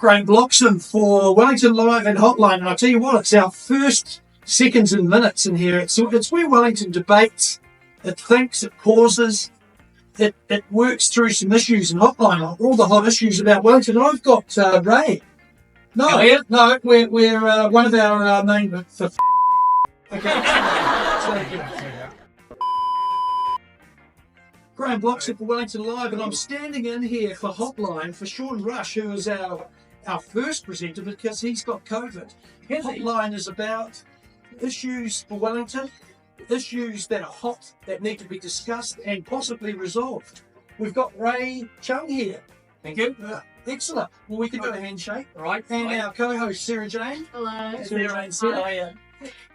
Graham Bloxham for Wellington Live and Hotline. And I tell you what, it's our first seconds and minutes in here. It's where Wellington debates, it thinks, it pauses, it works through some issues in Hotline, all the hot issues about Wellington. And I've got Ray. No, we're one of our main. Okay. Graham Bloxham for Wellington Live, and I'm standing in here for Hotline for Sean Rush, who is our first presenter because he's got COVID. Hotline is about issues for Wellington, issues that are hot, that need to be discussed and possibly resolved. We've got Ray Chung here. Thank you. Excellent. Well, we can do a handshake. Right. And our co-host, Sarah Jane. Hello. Sarah Jane.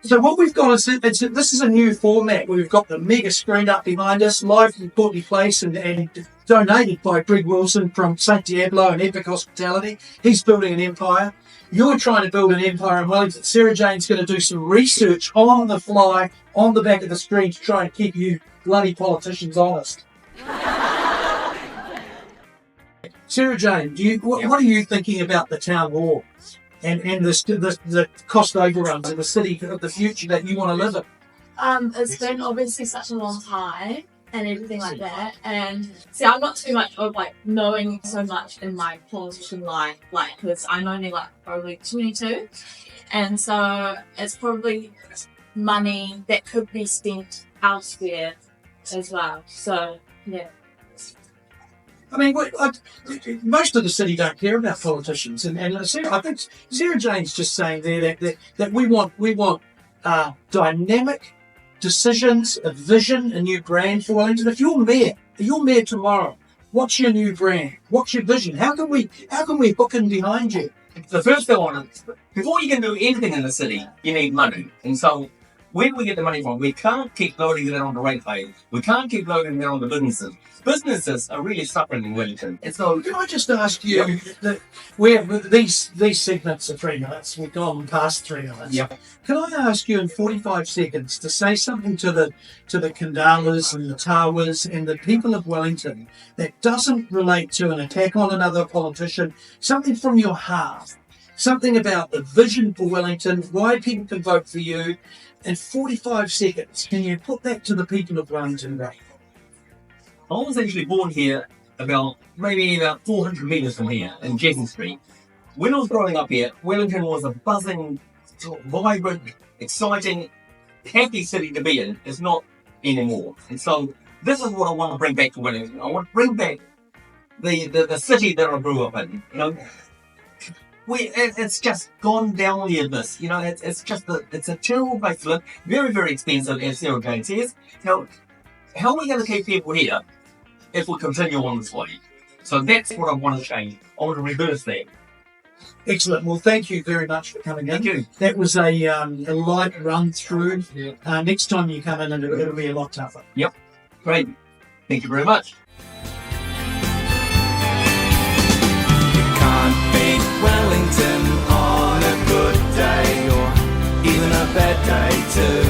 So what we've got is, this is a new format. We've got the mega screen up behind us, live from Courtney Place and donated by Greg Wilson from St. Diablo and Epic Hospitality. He's building an empire. You're trying to build an empire in Wellington. Sarah Jane's going to do some research on the fly, on the back of the screen to try and keep you bloody politicians honest. Sarah Jane, what are you thinking about the town hall? And the cost overruns in the city of the future that you want to live in? It's been obviously such a long time and everything like that. And see, I'm not too much of knowing so much in my politician life, because I'm only probably 22, and so it's probably money that could be spent elsewhere as well. So yeah. I mean, most of the city don't care about politicians, and I think Sarah Jane's just saying there that we want dynamic decisions, a vision, a new brand for Wellington. If you're mayor tomorrow, what's your new brand? What's your vision? How can we hook in behind you? The first thing I want is, before you can do anything in the city, you need money. And so, where do we get the money from? We can't keep loading that on the ratepayers. We can't keep loading that on the businesses. Businesses are really suffering in Wellington. And so, can I just ask you, that these segments are 3 minutes. We've gone past 3 minutes. Yep. Can I ask you in 45 seconds to say something to the Kandalas and the Tawas and the people of Wellington that doesn't relate to an attack on another politician, something from your heart, something about the vision for Wellington, why people can vote for you? In 45 seconds, can you put that to the people of Wellington, Ray? I was actually born here about 400 metres from here in Jersey Street. When I was growing up here, Wellington was a buzzing, vibrant, exciting, happy city to be in. It's not anymore. And so this is what I want to bring back to Wellington. I want to bring back the city that I grew up in. It's just gone down the abyss. It's a terrible place to live. Very, very expensive, as Sarah Jane says. How are we going to keep people here if we continue on this way? So that's what I want to change. I want to reverse that. Excellent. Well, thank you very much for coming in. Thank you. That was a light run through. Next time you come in, it'll be a lot tougher. Yep. Great. Thank you very much. Wellington on a good day or even a bad day too.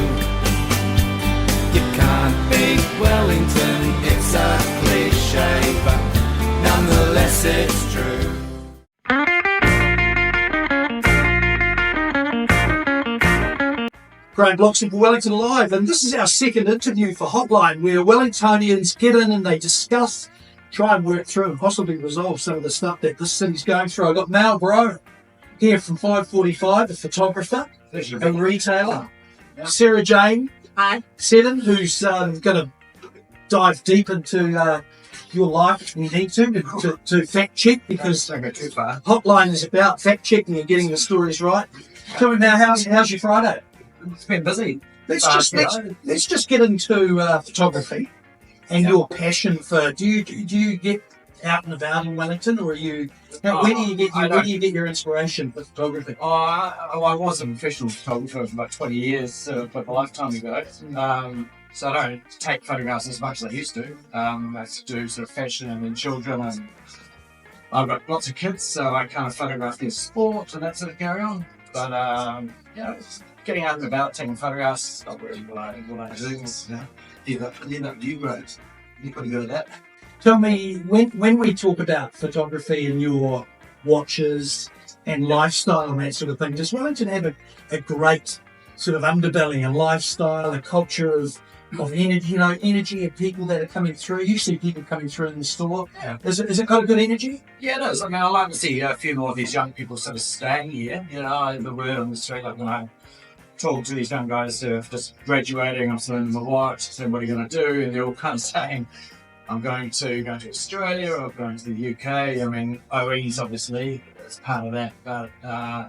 You can't beat Wellington, it's a cliche, but nonetheless it's true. Graham Bloxham for Wellington Live, and this is our second interview for Hotline, where Wellingtonians get in and they discuss, try and work through and possibly resolve some of the stuff that this city's going through. I've got Mal Bro here from 545, a photographer, a retailer. Sarah Jane, Hi. Seven, who's going to dive deep into your life if we need to fact check, because Hotline is about fact checking and getting the stories right. Tell me now, how's your Friday? It's been busy. Let's just get into photography and your passion for. Do you get out and about in Wellington, or are you? Where do you get your inspiration for photography? I was a professional photographer for about 20 years, but a lifetime ago. So I don't take photographs as much as I used to. I have to do sort of fashion and children, and I've got lots of kids, so I kind of photograph their sport and that sort of carry on. But getting out and about, taking photographs, not really what I do. You guys, you've got to go to that. Tell me, when we talk about photography and your watches and lifestyle and that sort of thing. Does Wellington have a great sort of underbelly, a lifestyle, a culture of energy, energy of people that are coming through? You see people coming through in the store. Yeah. Is it got a good energy? Yeah, it is. I mean, I like to see a few more of these young people sort of staying here. The word on the street, like when I talk to these young guys who are just graduating, I'm telling them what, saying, what are you going to do? And they're all kind of saying, I'm going to Australia or going to the UK. I mean, OE's obviously is part of that, but I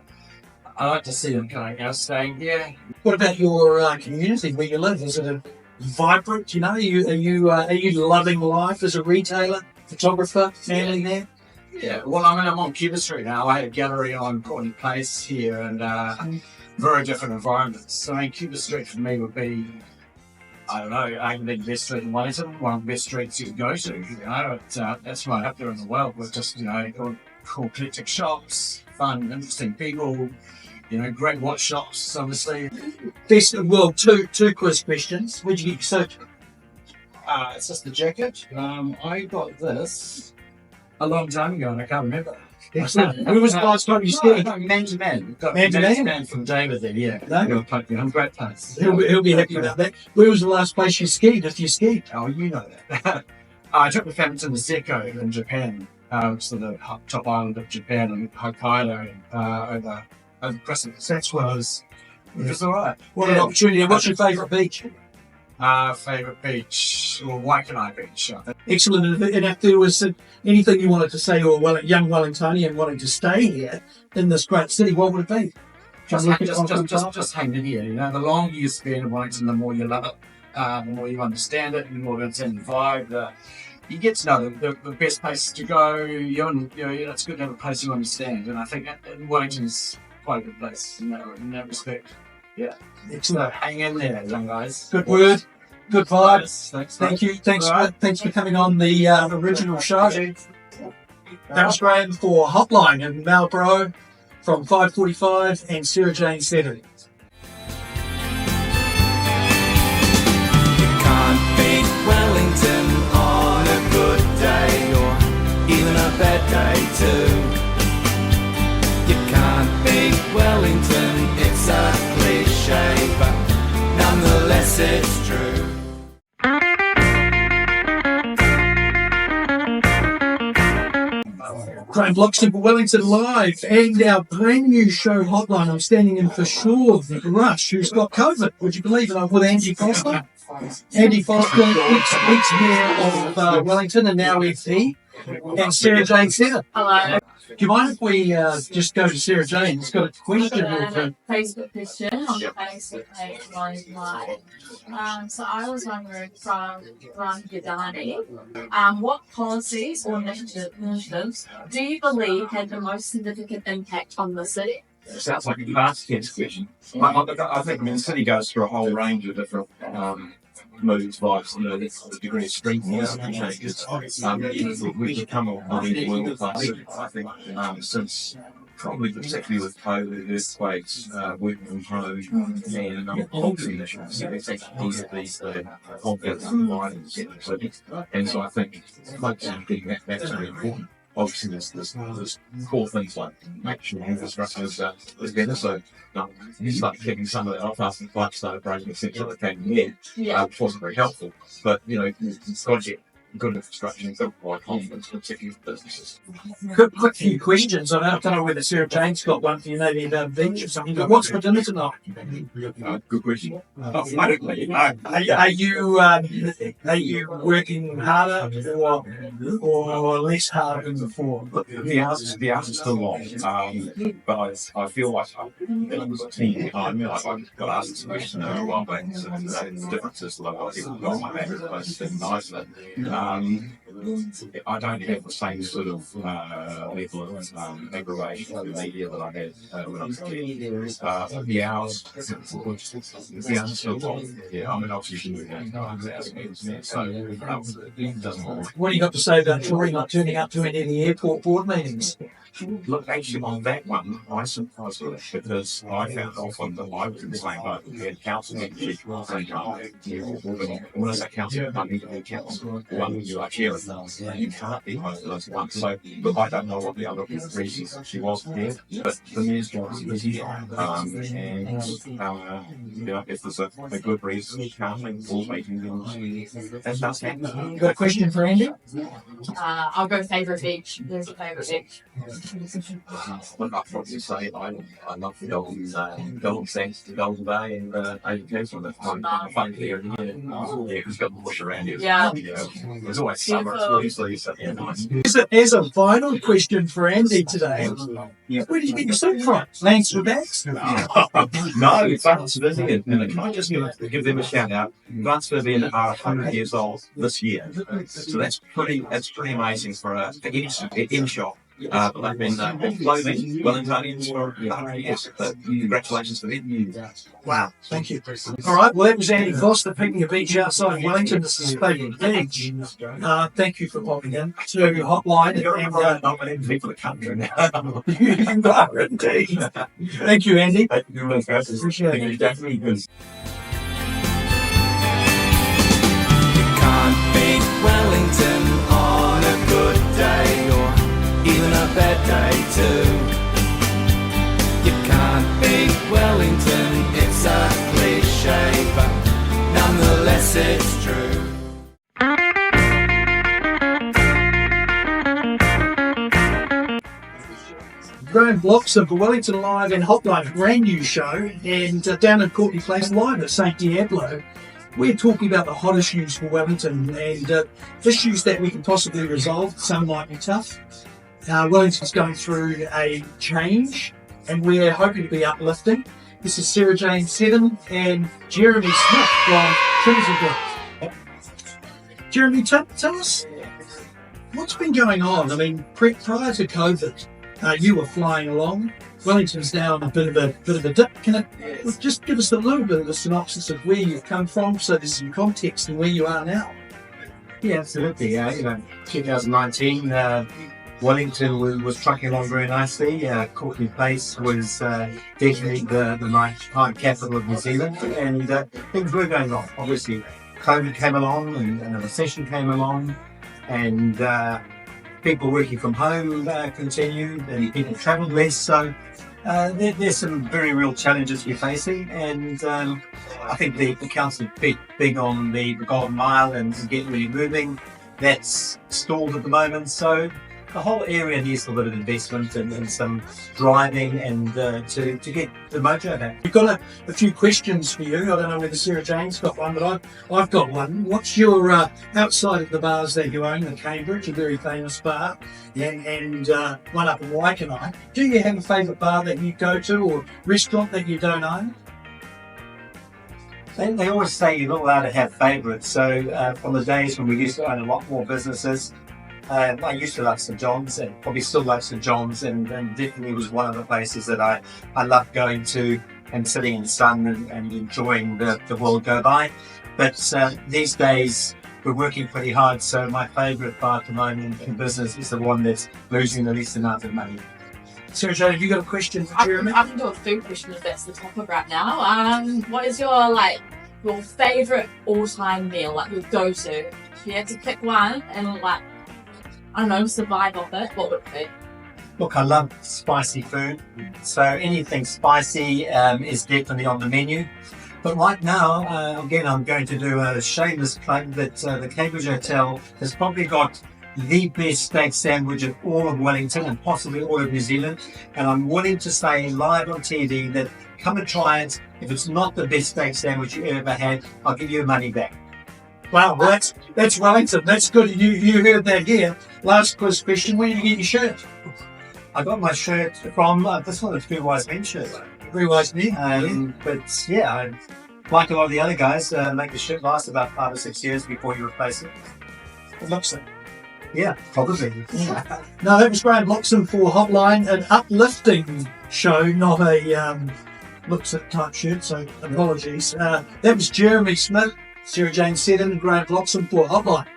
like to see them kind of staying here. What about your community where you live? Is it vibrant? Are you loving life as a retailer, photographer, family there? Yeah, well, I mean, I'm on Cuba Street now. I had a gallery on Courtney Place here, and very different environments. So, I mean, Cuba Street for me would be, I don't know, I think the best street in Wellington, one of the best streets you can go to. That's right up there in the world with just, cool eclectic shops, fun, interesting people, great watch shops, obviously. Two quiz questions. Where'd you get your suit? It's just the jacket. I got this a long time ago, and I can't remember. When was the last time you skied? Man to man. Got Man to man? from David there, yeah. No? I'm great place. He'll be happy about that. Where was the last place you skied, if you skied? Oh, you know that. I took the family to Niseko in Japan, which is the top island of Japan, and Hokkaido over Christmas. That's where I was. It was all right. What an opportunity. And what's your favourite beach? Favourite beach, or Waikanae Beach, I think. Excellent. And if there was anything you wanted to say to a young Wellingtonian wanting to stay here in this great city, what would it be? Just hang in here. The longer you spend in Wellington, the more you love it, the more you understand it, the more you understand the vibe. You get to know the best places to go. It's good to have a place you understand, and I think Wellington's quite a good place in that respect. Yeah. Excellent. Hang in there, young guys. Good word. Good vibes. Thanks. Thank you. Thanks for coming on the original show. Thanks, Graham, for Hotline in Marlborough from 5:45 and Sarah Jane Saturday. You can't beat Wellington on a good day or even a bad day too. You can't beat Wellington, it's a cliche, but nonetheless it's true. Graham Bloxton for Wellington Live and our brand new show Hotline. I'm standing in for Shaw Rush, who's got COVID. Would you believe it? I'm with Andy Foster. Andy Foster, ex-mayor of Wellington and now FD. And Sarah Jane Setter. Hello. Do you mind if we just go to Sarah Jane? It's got a question. Facebook question on the Facebook page Wellington Live. So I was wondering from Ron Gadani, what policies or initiatives do you believe had the most significant impact on the city? It sounds like a basket question. I think the city goes through a whole range of different moods, vibes, that's the degree of strength changes. We've become a really world class. I think since probably particularly with COVID, earthquakes, working from home, and policy initiatives, it's actually these confidence and guidance in the city. And so I think focusing on getting that's very important. Obviously, there's core things like make sure infrastructure is better. So you start kicking some of that off after the pipe started breaking, etc. that came in here, which wasn't very helpful. But it's got to get good infrastructure and good provide confidence, particularly for businesses. Quick few questions. I don't know whether Sarah Jane's got one for you, maybe about beach or something. But what's for dinner tonight? Good question. Are you working harder or less hard than before? The hours are still long, but I feel like it was a team behind me. I've got asked some questions a while back, so the differences that I've people got on my back is nice. I don't have the same sort of level of aggravation in the media that I had when I was a kid. The hours are still long. Yeah, I mean, obviously, so it doesn't work. What do you got to say about Tory not turning up to any of the airport board meetings? Look, actually, on that one, I sympathise with it because I found often that I was in the same boat. We had council membership, when I say council, I mean the council. One you are chair of those, you can't be both of those at once. So, look, I don't know what the other reasons she was there, but the mayor's job is busy. If there's a good reason, you can't make full meeting, that does happen. You got a question for Andy? I'll go favourite beach. There's a favourite beach. Look, I'd probably say I love the Golden Sands, the Golden Bay, and Education. That's my favourite area. Yeah, it's got the bush around it. Yeah. There's always summer, it's really so yeah, nice. As a final question for Andy today, where did you get your suit from? Lancashire Bags? No, it's Barnsley, and can I just give them a shout out? Barnsley are 100 years old this year, so that's pretty amazing for any shop. But they've been clothing Wellingtonians for 100 years. Congratulations to them. Wow, thank you. All right, well, that was Andy Foster picking a beach outside Wellington. This is Favourite Beach. Thank you for popping in to Hotline. You're nominated for the country now. You are indeed. Thank you, Andy. Appreciate it. Definitely good. Can't beat Wellington on a good day or even a bad day too. You can't beat Wellington, it's a cliche, but nonetheless it's true. Graham Bloxham for Wellington Live and Hotline, a brand new show, and down at Courtney Place Live at St Diablo. We're talking about the hot issues for Wellington and issues that we can possibly resolve. Some might be tough. Wellington's going through a change and we're hoping to be uplifting. This is Sarah Jane Seddon and Jeremy Smith from Trinity. Jeremy, tell us what's been going on. I mean, prior to COVID, you were flying along. Wellington's now in a bit of a dip. Can it just give us a little bit of a synopsis of where you've come from, so there's some context and where you are now? Yeah, absolutely. 2019, Wellington was trucking along very nicely. Courtney Place was definitely the nighttime capital of New Zealand, and things were going on. Obviously, COVID came along, and a recession came along, and people working from home continued, and people travelled less. So there's some very real challenges we're facing, and I think the council big on the Golden Mile and getting really moving. That's stalled at the moment, so the whole area needs a bit of investment and some driving and to get the mojo back. We've got a few questions for you. I don't know whether Sarah Jane's got one, but I've got one. What's your, outside of the bars that you own in Cambridge, a very famous bar, and one up in Waikanae, do you have a favourite bar that you go to or restaurant that you don't own? They always say you're not allowed to have favourites, so from the days when we used to own a lot more businesses, I used to love St John's and probably still love St John's, and definitely was one of the places that I loved going to and sitting in the sun and enjoying the world go by. But these days we're working pretty hard, so my favourite bar at the moment in business is the one that's losing the least amount of money. Sarah Jane, have you got a question for Jeremy? I can do a food question if that's the topic right now. What is your favourite all-time meal, like your go-to? If you had to pick one and I don't know, survive off it, what would it be? Look, I love spicy food, so anything spicy is definitely on the menu. But right now, again, I'm going to do a shameless plug that the Cambridge Hotel has probably got the best steak sandwich of all of Wellington and possibly all of New Zealand. And I'm willing to say live on TV that come and try it. If it's not the best steak sandwich you ever had, I'll give you your money back. Wow, well, that's Wellington. That's good. You heard that here. Last question. Where did you get your shirt? I got my shirt from this one, a Three Wise Men shirt. Three Wise Men. But yeah, like a lot of the other guys, make the shirt last about 5 or 6 years before you replace it. It looks like. Yeah, probably. Yeah. No, that was Graham Bloxham for Hotline, an uplifting show, not a looks at type shirt, so apologies. That was Jeremy Smith, Sarah Jane Seddon, and Graham Bloxham for Hotline.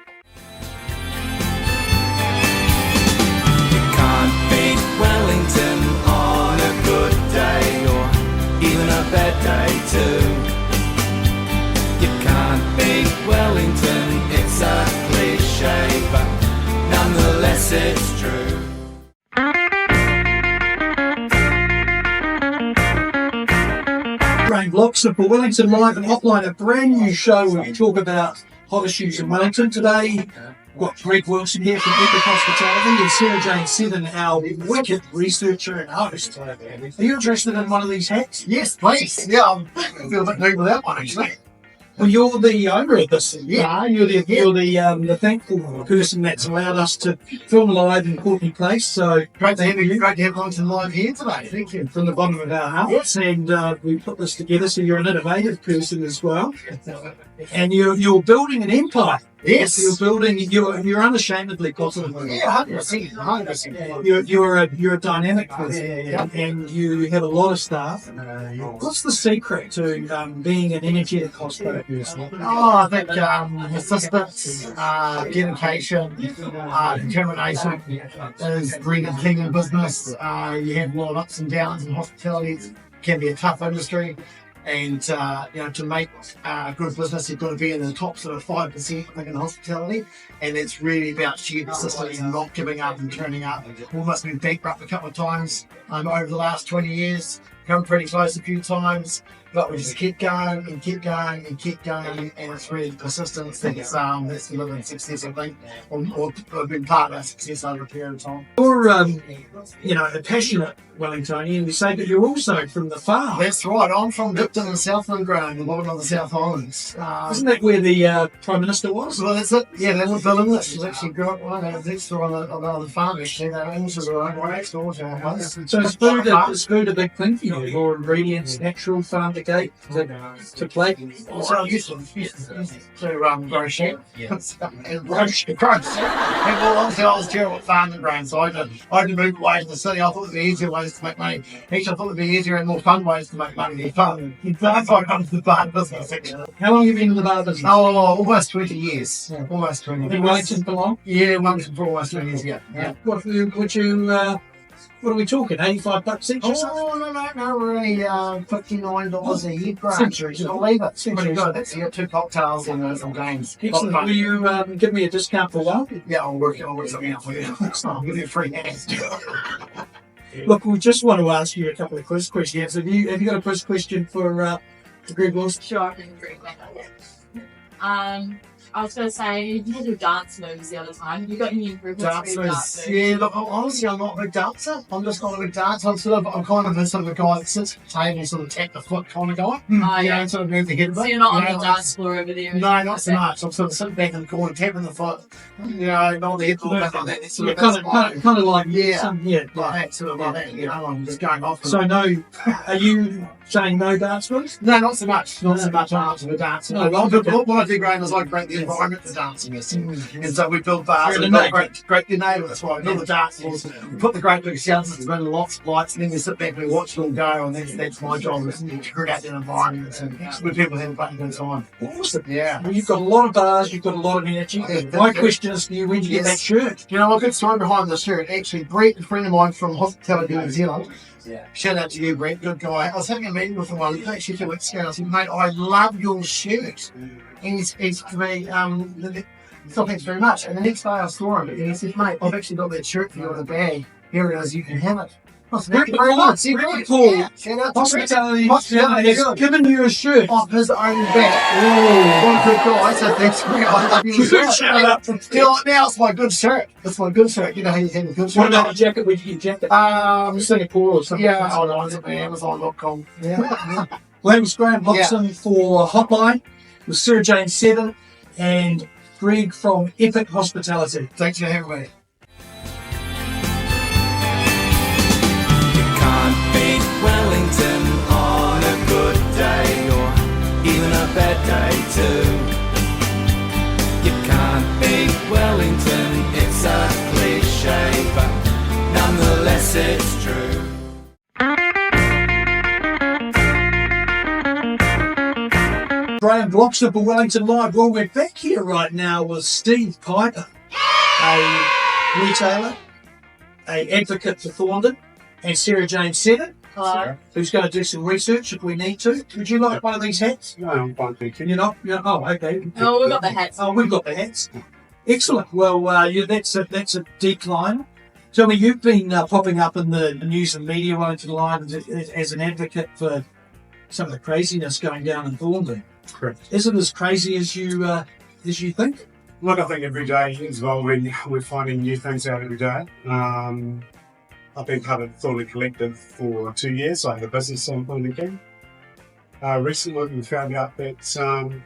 You can't beat Bloxer for Wellington Live and Hotline, a brand new show where we talk about hot issues in Wellington. Today, we've got Greg Wilson here from Epic Hospitality and Sarah Jane Seddon, our wicked researcher and host. Are you interested in one of these hats? Yes, please. Yeah, I feel a bit new with that one, actually. Well, you're the owner of this. Yeah, you're the thankful person that's allowed us to film live in Courtney Place. So Great to have Wellington Live here today. Thank you. from the bottom of our hearts, and we put this together. So you're an innovative person as well, and you're building an empire. Yes. You're unashamedly positive. Yeah, 100%. 100%. You're a dynamic person, and you have a lot of staff. What's the secret to being an energetic hospital person? Oh, I think persistence, dedication, determination is really the thing in business. You have a lot of ups and downs in hospitality. It can be a tough industry. And, to make good business, you've got to be in the top sort of 5%, I think, in hospitality. And it's really about sheer persistence and not giving up and turning up. Almost been bankrupt a couple of times over the last 20 years. Come pretty close a few times. But we just keep going and keep going and keep going. And it's really persistence that's delivering success, I think, or been part of our success over a period of time. You're, a passionate Wellingtonian. We say, but you're also from the farm. That's right. I'm from Dipton and Southland Ground, the bottom of the South Islands. Isn't that where the Prime Minister was? Well, that's it. Yeah, that was Bill English. He actually grew up next door on the farm, actually. English was right next door to our house. So is food a big thing for you? More ingredients, natural, farm to gate, to plate? So I used to grow sheep. And grow sheep. And well, obviously I was terrible at farming ground, so I had to move away from the city. I thought there'd be easier ways to make money. Actually, I thought there'd be easier and more fun ways to make money than farming. That's why I come to the bar business, actually. How long have you been in the bar business? Oh, almost 20 years. Yeah. Almost 20 years. In Wellington for long? Yeah, Wellington for almost 20 years, yeah. What are we talking? $85 each or something? Oh, no, we're only $59 a year, bro. Centuries. I'll leave it. Centuries. Pretty good. That's, you got 2 cocktails and some games. Excellent. Will you give me a discount for one? Yeah, I'll work something out for you. I'll give you a free hand. Look, we just want to ask you a couple of quiz questions. Have you got a quiz question for Greg Wilson? Sure, I can agree with that. I was going to say, you had your dance moves the other time. You got any improvements for your dance moves? Yeah, look, honestly, I'm not a big dancer. I'm just not a big dancer. I'm kind of sort of a guy that sits at the table, sort of tap the foot kind of guy. Oh, yeah. Sort of move the head a bit. So you're not on the dance floor over there? No, not so much. I'm sort of sitting back in the corner, tapping the foot. Not the head, back like that. That's sort of kind of like like that, sort of like that. I'm just going off. So no, are you saying no dance moves? No, not so much. Not so much. I'm not a dancer. No, what I do, Graham, is I create the environment for dancing. And so we build bars. You're And the great neighbour. That's why we build the dance floors. We put the great big sound systems in, lots of lights, and then we sit back and we watch them go. And that's my job, is to create that environment and with people having a good time. Awesome. Yeah. Well, you've got a lot of bars. You've got a lot of energy. My question is to you: when did you get that shirt? You know, a good story behind the shirt. Actually, Brett, a friend of mine from Hospitality New Zealand. Shout out to you, Brett. Good guy. I was having a meeting with him actually 2 weeks ago. I said, mate, I love your shirt. And he's to me, so thanks very much. And the next day I saw him and he said, mate, I've actually got that shirt for you in a bag. Here it is, you can have it. I said, thank you very much. Very cool. Yeah, shout out to Hospitality Hospitality has given you a shirt. off his own back. What a good guy. So thanks, Brett. I love your shirt. Shout out from Now it's my good shirt. It's my good shirt. You know how you have a good shirt. What about the jacket? Where'd you get your jacket? Singapore or something? Yeah, online at Amazon.com. Yeah. Well, that was Graham Wilson for Hotline with Sarah Jane Seddon and Greg from Epic Hospitality. Thanks for having me. You can't beat Wellington on a good day or even a bad day too. You can't beat Wellington, it's a cliche, but nonetheless it's true. Graham Bloxer for Wellington Live. Well, we're back here right now with Steve Piper, a retailer, an advocate for Thorndon, and Sarah Jane Seddon, who's going to do some research if we need to. Would you like one of these hats? No, I'm fine, thank you. You're not? Oh, okay. Oh, we've got the hats. Oh, we've got the hats. Excellent. Well, that's a decline. Tell me, you've been popping up in the news and media, Wellington Live, as an advocate for some of the craziness going down in Thornton. Correct. Is it as crazy as you think? Look, I think every day is evolving. We're finding new things out every day. I've been part of the Thornton Collective for 2 years. I have a business on Thornton King. Recently, we found out that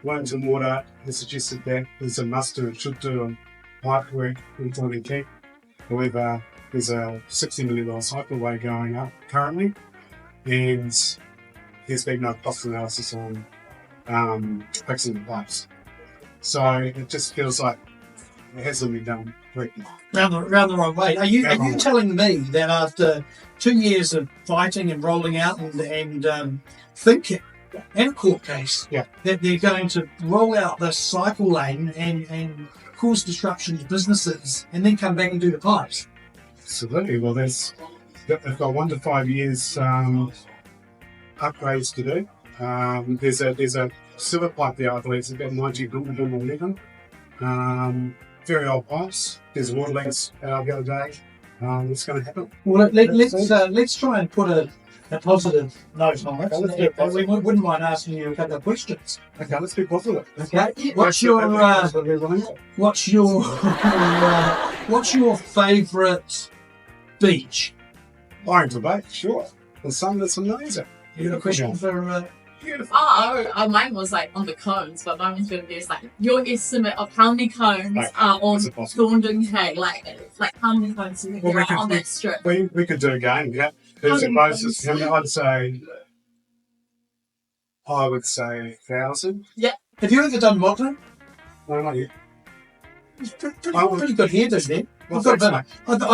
Wellington Water has suggested that there's a must do and should do on pipe work in Thornton King. However, there's a $60 million cycleway going up currently, and there's been no cost analysis on fixing the pipes. So it just feels like it hasn't been done correctly. Round the wrong way. Are you telling me that after 2 years of fighting and rolling out and thinking and a court case, Yeah. that they're going to roll out this cycle lane and cause disruption to businesses and then come back and do the pipes? Absolutely. Well, they've got 1 to 5 years upgrades to do. There's a silver pipe there, I believe it's about 90 11. Very old pipes. There's water leaks the other day. It's going to happen. Well, let's try and put a positive note on it. We wouldn't mind asking you a couple of questions. Okay, let's be positive. Okay. What's your favourite beach? Orange Bay, sure. The sun that's amazing. You got a question for? Beautiful. Mine was like on the cones, but mine was going to be like your estimate of how many cones Right. are on That's impossible. Thornton Hay, like how many cones do you think Well, there we could- are on that strip? We could do a game, yeah. There's a most, I would say 1,000. Have you ever done modelling? No, not yet. Pretty good hairdo then. I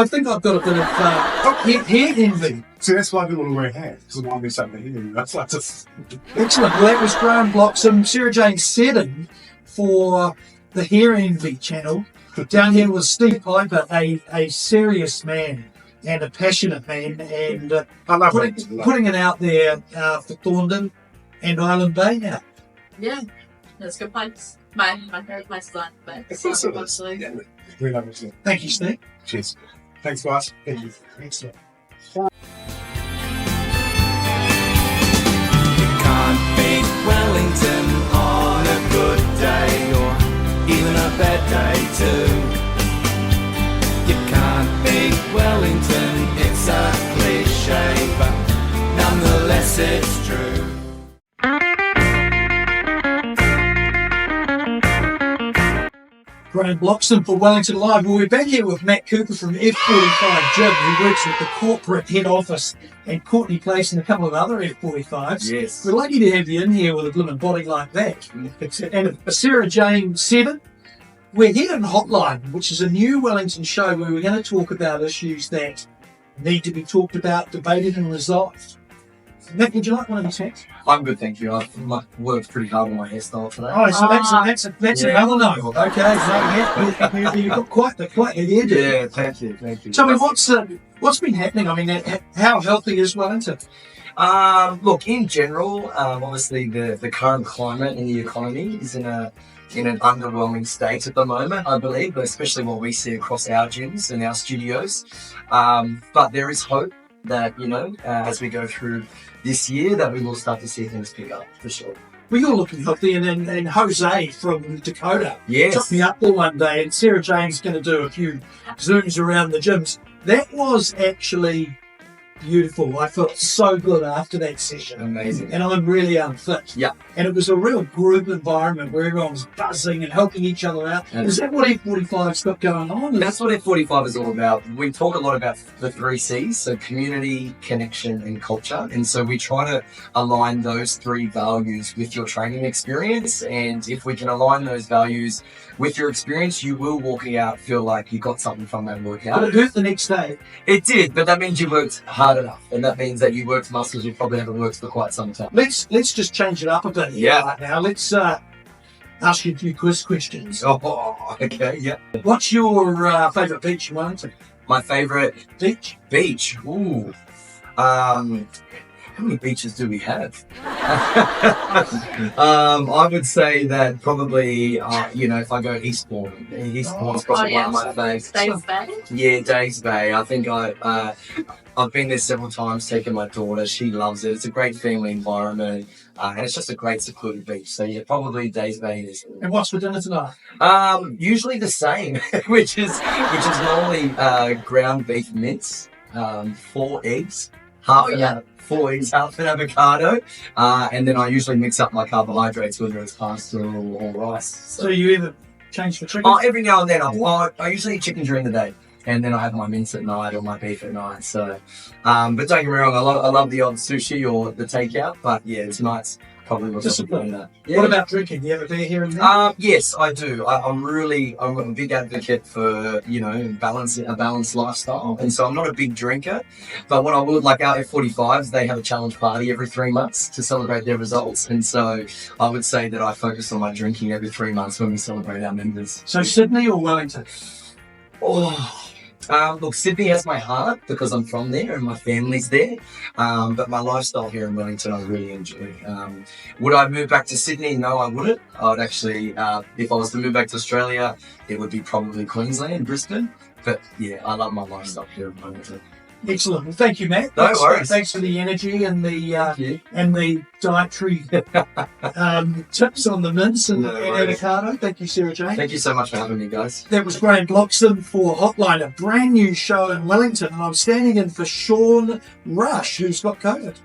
think I've got a bit of hair envy. See, that's why people wear hats, because it might be something here. That's like just... Excellent. Well, that was Graham Bloxham, Sarah Jane Seddon for the Hair Envy channel. Down here was Steve Piper, a serious man and a passionate man, and I love putting it out there for Thornton and Island Bay now. Yeah, that's a good place. My favorite place is Island Bay. Of course it is. Absolutely. We love it. Thank you, Steve. Cheers. Thanks, guys. Thank you. Excellent. Can't beat Wellington on a good day or even a bad day too. You can't beat Wellington, it's a cliche, but nonetheless it's true. Graham Bloxham for Wellington Live. Well, we're back here with Matt Cooper from F45 Gym, who works with the corporate head office and Courtney Place and a couple of other F45s. Yes. We're lucky to have you in here with a blooming body like that. And Sarah Jane Seddon. We're here in Hotline, which is a new Wellington show where we're going to talk about issues that need to be talked about, debated and resolved. Matt, would you like one of these hats? I'm good, thank you. I've worked pretty hard on my hairstyle today. Oh, so that's another no. Okay, you've got quite the hairdo. Yeah, thank you. Tell me, what's been happening? I mean, how healthy is Wellington? Look, in general, obviously the current climate in the economy is in an underwhelming state at the moment, I believe, but especially what we see across our gyms and our studios. But there is hope that, as we go through this year, that we will start to see things pick up, for sure. Well, you're looking healthy, and Jose from Dakota Yes. took me up there one day, and Sarah Jane's going to do a few zooms around the gyms. That was actually beautiful. I felt so good after that session. Amazing. And I'm really unfit. Yeah. And it was a real group environment where everyone was buzzing and helping each other out. And Is that what F45's got going on? That's what F45 is all about. We talk a lot about the 3 C's, so community, connection, and culture. And so we try to align those 3 values with your training experience. And if we can align those values with your experience, you will walking out feel like you got something from that workout. But it hurt the next day. It did, but that means you worked hard enough. And that means that you worked muscles you probably haven't worked for quite some time. Let's just change it up a bit here Yeah. right now. Let's ask you a few quiz questions. Oh, okay, yeah. What's your favourite beach in Wellington? My favourite Beach? beach. Ooh. how many beaches do we have? I would say that probably, if I go Eastbourne, Eastbourne's probably one of my faves. Dave's Bay. Yeah, Days Bay. I think I've been there several times, taken my daughter. She loves it. It's a great family environment, and it's just a great secluded beach. So yeah, probably Days Bay is. And what's for dinner tonight? Usually the same, which is normally ground beef mince, 4 eggs, half an avocado, and then I usually mix up my carbohydrates, whether it's pasta or rice. So you either change for chicken? Oh, every now and then. I usually eat chicken during the day, and then I have my mince at night or my beef at night. So, but don't get me wrong, I love the odd sushi or the takeout. But yeah, tonight's probably what's Discipline. that. Yeah. What about drinking? Do you have a beer here and there? Yes, I do. I'm a big advocate for, a balanced lifestyle. And so I'm not a big drinker, but what I would, like our F45s, they have a challenge party every 3 months to celebrate their results. And so I would say that I focus on my drinking every 3 months when we celebrate our members. So Sydney or Wellington? Look, Sydney has my heart because I'm from there and my family's there. But my lifestyle here in Wellington, I really enjoy. Would I move back to Sydney? No, I wouldn't. I would actually, if I was to move back to Australia, it would be probably Queensland, Brisbane. But yeah, I love my lifestyle here in Wellington. Excellent. Well, thank you, Matt. No worries. Thanks for the energy and the dietary tips on the mince and avocado. Thank you, Sarah Jane. Thank you so much for having me, guys. That was Graham Bloxham for Hotline, a brand new show in Wellington, and I'm standing in for Sean Rush, who's got COVID.